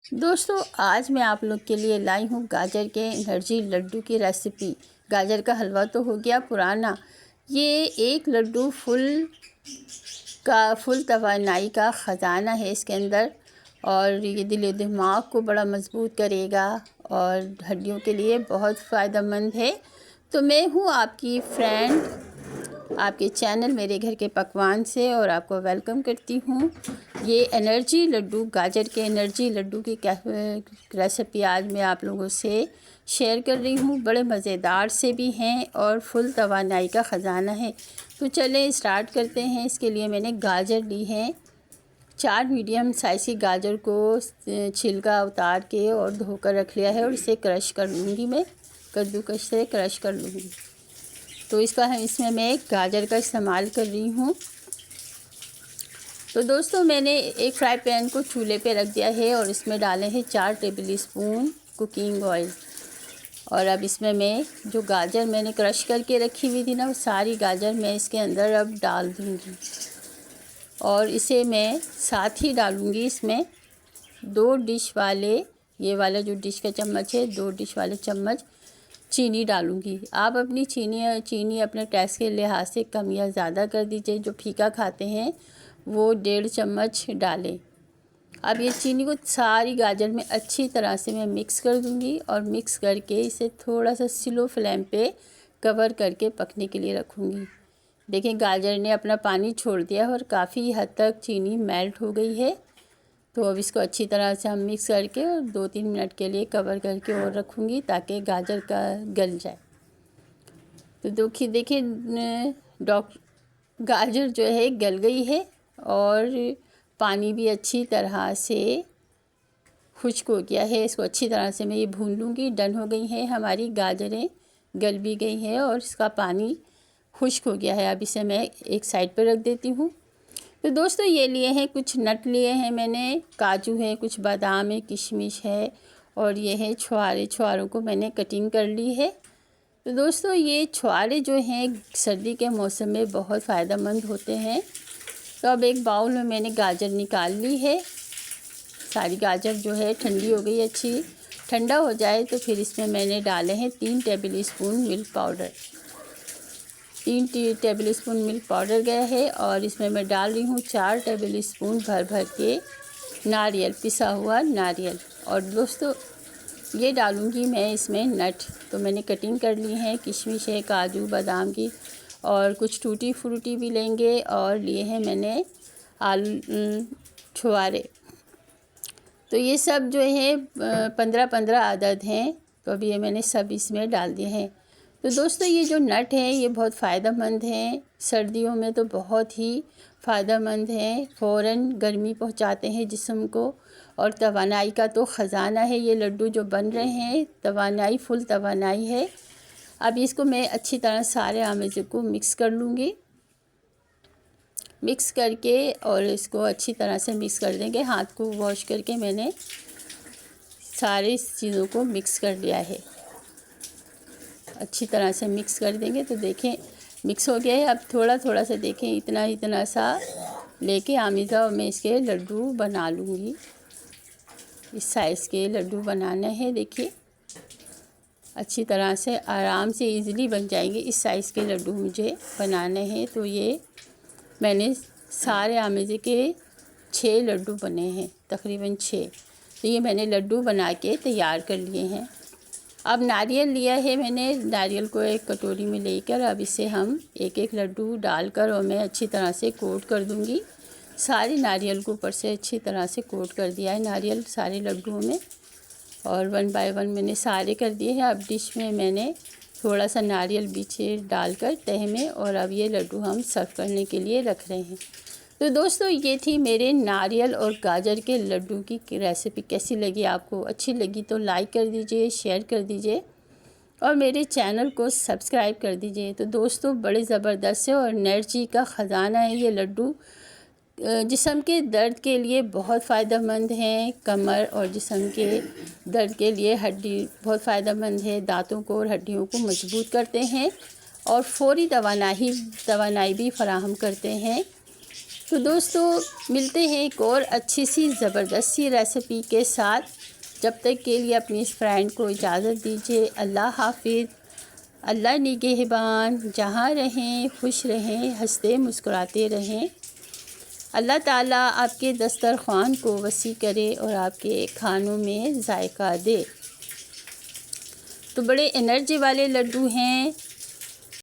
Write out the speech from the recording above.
दोस्तों, आज मैं आप लोग के लिए लाई हूँ गाजर के एनर्जी लड्डू की रेसिपी। गाजर का हलवा तो हो गया पुराना, ये एक लड्डू फुल तवानाई का ख़जाना है इसके अंदर। और ये दिल दिमाग को बड़ा मज़बूत करेगा और हड्डियों के लिए बहुत फ़ायदेमंद है। तो मैं हूँ आपकी फ्रेंड, आपके चैनल मेरे घर के पकवान से, और आपको वेलकम करती हूँ। ये एनर्जी लड्डू, गाजर के एनर्जी लड्डू की रेसिपी आज मैं आप लोगों से शेयर कर रही हूँ। बड़े मज़ेदार से भी हैं और फुल तवानाई का ख़जाना है। तो चलें स्टार्ट करते हैं। इसके लिए मैंने गाजर ली है, 4 मीडियम साइज़ की गाजर को छिलका उतार के और धोकर रख लिया है, और इसे क्रश कर लूँगी। मैं कद्दूकस से क्रश कर लूँगी। तो इसमें मैं गाजर का इस्तेमाल कर रही हूँ। तो दोस्तों, मैंने एक फ्राई पैन को चूल्हे पे रख दिया है और इसमें डाले हैं 4 टेबल स्पून कुकिंग ऑयल। और अब इसमें मैं जो गाजर मैंने क्रश करके रखी हुई थी ना, वो सारी गाजर मैं इसके अंदर अब डाल दूँगी। और इसे मैं साथ ही डालूँगी इसमें 2 डिश वाले, ये वाला जो डिश का चम्मच है, 2 डिश वाले चम्मच चीनी डालूँगी। आप अपनी चीनी अपने टेस्ट के लिहाज से कम या ज़्यादा कर दीजिए। जो फीका खाते हैं वो 1.5 चम्मच डालें। अब ये चीनी को सारी गाजर में अच्छी तरह से मैं मिक्स कर दूँगी, और मिक्स करके इसे थोड़ा सा स्लो फ्लेम पे कवर करके पकने के लिए रखूँगी। देखिए, गाजर ने अपना पानी छोड़ दिया और काफ़ी हद तक चीनी मेल्ट हो गई है। तो अब इसको अच्छी तरह से हम मिक्स करके और 2-3 मिनट के लिए कवर करके और रखूँगी, ताकि गाजर का गल जाए। तो देखिए गाजर जो है गल गई है, और पानी भी अच्छी तरह से खुश्क हो गया है। इसको अच्छी तरह से मैं ये भून लूँगी। डन हो गई हैं हमारी गाजरें, गल भी गई हैं और इसका पानी खुश्क हो गया है। अब इसे मैं एक साइड पर रख देती हूँ। तो दोस्तों, ये लिए हैं कुछ नट लिए हैं मैंने, काजू है, कुछ बादाम है, किशमिश है, और ये है छुहारे। छुहारों को मैंने कटिंग कर ली है। तो दोस्तों, ये छुहारे जो हैं सर्दी के मौसम में बहुत फ़ायदेमंद होते हैं। तो अब एक बाउल में मैंने गाजर निकाल ली है। सारी गाजर जो है ठंडी हो गई, अच्छी ठंडा हो जाए तो फिर इसमें मैंने डाले हैं 3 table spoon milk powder. 3 table spoon milk powder गया है, और इसमें मैं डाल रही हूँ 4 टेबल स्पून भर के नारियल, पिसा हुआ नारियल। और दोस्तों, ये डालूँगी मैं इसमें नट। तो मैंने कटिंग कर ली है, किशमिश है, काजू बादाम की, और कुछ टूटी फ्रूटी भी लेंगे, और लिए हैं मैंने आलू छुहारे। तो ये सब जो है 15-15 अदद हैं। तो अभी ये मैंने सब इसमें डाल दिए हैं। तो दोस्तों, ये जो नट हैं ये बहुत फ़ायदेमंद हैं, सर्दियों में तो बहुत ही फ़ायदेमंद हैं। फ़ौरन गर्मी पहुंचाते हैं जिस्म को, और तवानाई का तो ख़जाना है ये लड्डू जो बन रहे हैं। तवानाई, फुल तवानाई है। अब इसको मैं अच्छी तरह सारे आमेज़े को मिक्स कर लूँगी। मिक्स करके और इसको अच्छी तरह से मिक्स कर देंगे। हाथ को वॉश करके मैंने सारी चीज़ों को मिक्स कर लिया है। अच्छी तरह से मिक्स कर देंगे। तो देखें, मिक्स हो गया है। अब थोड़ा थोड़ा सा देखें, इतना सा लेके आमीज़ा मैं इसके लड्डू बना लूँगी। इस साइज़ के लड्डू बनाने हैं। देखिए, अच्छी तरह से आराम से इजीली बन जाएंगे। इस साइज़ के लड्डू मुझे बनाने हैं। तो ये मैंने सारे आमेज़े के 6 लड्डू बने हैं, तकरीबन 6। तो ये मैंने लड्डू बना के तैयार कर लिए हैं। अब नारियल लिया है मैंने, नारियल को एक कटोरी में लेकर अब इसे हम एक एक लड्डू डालकर और मैं अच्छी तरह से कोट कर दूंगी। सारे नारियल को ऊपर से अच्छी तरह से कोट कर दिया है, नारियल सारे लड्डुओं में, और 1 बाय 1 मैंने सारे कर दिए हैं। अब डिश में मैंने थोड़ा सा नारियल बीच डालकर तह में, और अब ये लड्डू हम सर्व करने के लिए रख रहे हैं। तो दोस्तों, ये थी मेरे नारियल और गाजर के लड्डू की रेसिपी। कैसी लगी आपको? अच्छी लगी तो लाइक कर दीजिए, शेयर कर दीजिए, और मेरे चैनल को सब्सक्राइब कर दीजिए। तो दोस्तों, बड़े ज़बरदस्त है और एनर्जी का ख़जाना है ये लड्डू। जिस्म के दर्द के लिए बहुत फ़ायदेमंद हैं। कमर और जिस्म के दर्द के लिए हड्डी बहुत फ़ायदेमंद है। दांतों को और हड्डियों को मजबूत करते हैं, और फौरी तवानाई भी फ़राहम करते हैं। तो दोस्तों मिलते हैं एक और अच्छी सी ज़बरदस्त सी रेसिपी के साथ। जब तक के लिए अपनी इस फ्रेंड को इजाज़त दीजिए। अल्लाह हाफिज़। अल्लाह निगहबान। जहाँ रहें खुश रहें, हंसते मुस्कुराते रहें। अल्लाह ताला आपके दस्तरख़्वान को वसी करे और आपके खानों में जायका दे। तो बड़े एनर्जी वाले लड्डू हैं,